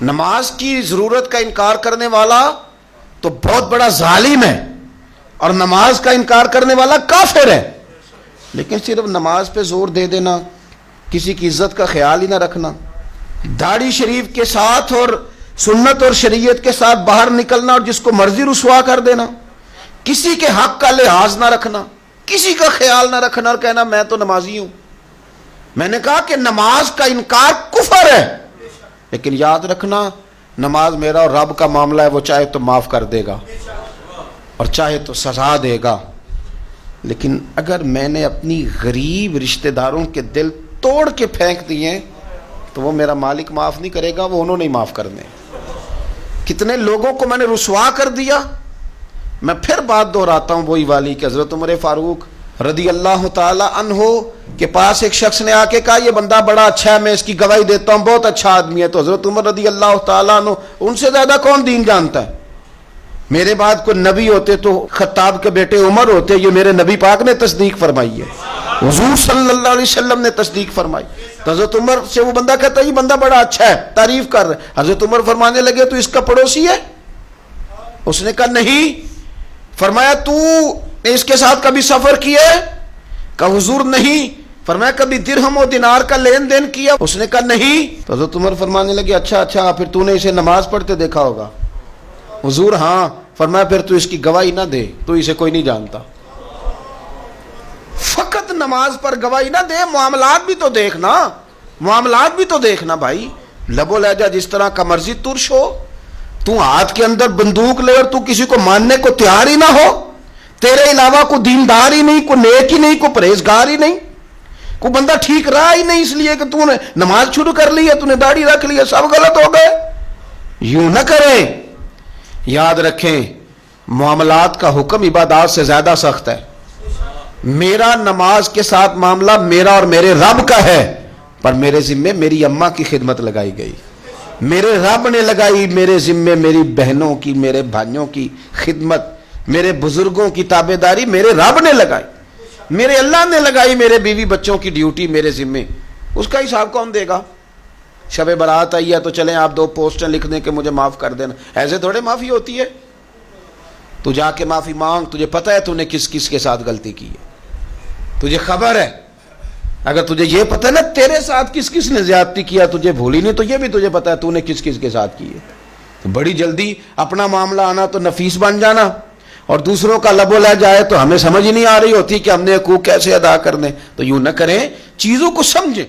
نماز کی ضرورت کا انکار کرنے والا تو بہت بڑا ظالم ہے اور نماز کا انکار کرنے والا کافر ہے. لیکن صرف نماز پہ زور دے دینا، کسی کی عزت کا خیال ہی نہ رکھنا، داڑھی شریف کے ساتھ اور سنت اور شریعت کے ساتھ باہر نکلنا اور جس کو مرضی رسوا کر دینا، کسی کے حق کا لحاظ نہ رکھنا، کسی کا خیال نہ رکھنا اور کہنا میں تو نمازی ہوں. میں نے کہا کہ نماز کا انکار کفر ہے، لیکن یاد رکھنا نماز میرا اور رب کا معاملہ ہے، وہ چاہے تو معاف کر دے گا اور چاہے تو سزا دے گا. لیکن اگر میں نے اپنی غریب رشتہ داروں کے دل توڑ کے پھینک دیے تو وہ میرا مالک معاف نہیں کرے گا، وہ انہوں نے معاف کرنے. کتنے لوگوں کو میں نے رسوا کر دیا. میں پھر بات دہراتا ہوں وہی والی کہ حضرت عمر فاروق رضی اللہ تعالی عنہ کے پاس ایک شخص نے آ کے کہا یہ بندہ بڑا اچھا ہے، میں اس کی گواہی دیتا ہوں، بہت اچھا آدمی ہے. تو حضرت عمر رضی اللہ تعالیٰ عنہ ان سے زیادہ کون دین جانتا ہے؟ میرے بعد کوئی نبی ہوتے تو خطاب کے بیٹے عمر ہوتے، یہ میرے نبی پاک نے تصدیق فرمائی ہے، حضور صلی اللہ علیہ وسلم نے تصدیق فرمائی. تو حضرت عمر سے وہ بندہ کہتا ہے یہ بندہ بڑا اچھا ہے، تعریف کر رہے. حضرت عمر فرمانے لگے تو اس کا پڑوسی ہے؟ اس نے کہا نہیں. فرمایا تو نے اس کے ساتھ کبھی سفر کیا ہے؟ کہا حضور نہیں. فرمایا کبھی درہم و دینار کا لین دین کیا؟ اس نے کہا نہیں. تو حضرت عمر فرمانے لگے اچھا پھر تو نے اسے نماز پڑھتے دیکھا ہوگا؟ حضور ہاں. فرمایا پھر تو اس کی گواہی نہ دے، تو اسے کوئی نہیں جانتا. فقط نماز پر گواہی نہ دے، معاملات بھی تو دیکھنا، معاملات بھی تو دیکھنا بھائی. لب و لہجہ جس طرح کا مرضی ترش ہو، تو ہاتھ کے اندر بندوق لے اور تو کسی کو ماننے کو تیار ہی نہ ہو، تیرے علاوہ کوئی دیندار ہی نہیں، کوئی نیک ہی نہیں، کوئی پرہیزگار ہی نہیں، کوئی بندہ ٹھیک رہا ہی نہیں، اس لیے کہ تو نے نماز شروع کر لی ہے، تو نے داڑھی رکھ لی ہے، سب غلط ہو گئے. یوں نہ کریں. یاد رکھیں معاملات کا حکم عبادات سے زیادہ سخت ہے. میرا نماز کے ساتھ معاملہ میرا اور میرے رب کا ہے، پر میرے ذمے میری اماں کی خدمت لگائی گئی، میرے رب نے لگائی میرے ذمے میری بہنوں کی، میرے بھائیوں کی خدمت، میرے بزرگوں کی تابعداری میرے رب نے لگائی، میرے اللہ نے لگائی، میرے بیوی بچوں کی ڈیوٹی میرے ذمے. اس کا حساب کون دے گا؟ شب برات آئی ہے تو چلیں آپ 2 پوسٹیں لکھ دیں کہ مجھے معاف کر دینا. ایسے تھوڑے معافی ہوتی ہے. تو جا کے معافی مانگ، تجھے پتہ ہے تو نے کس کس کے ساتھ غلطی کی ہے، تجھے خبر ہے. اگر تجھے یہ پتہ ہے نا تیرے ساتھ کس کس نے زیادتی کیا، تجھے بھولی نہیں، تو یہ بھی تجھے پتہ ہے تو نے کس کس کے ساتھ کی ہے. تو بڑی جلدی اپنا معاملہ آنا تو نفیس بن جانا، اور دوسروں کا لب و لہجہ آئے تو ہمیں سمجھ ہی نہیں آ رہی ہوتی کہ ہم نے حقوق کیسے ادا کرنے. تو یوں نہ کریں، چیزوں کو سمجھیں.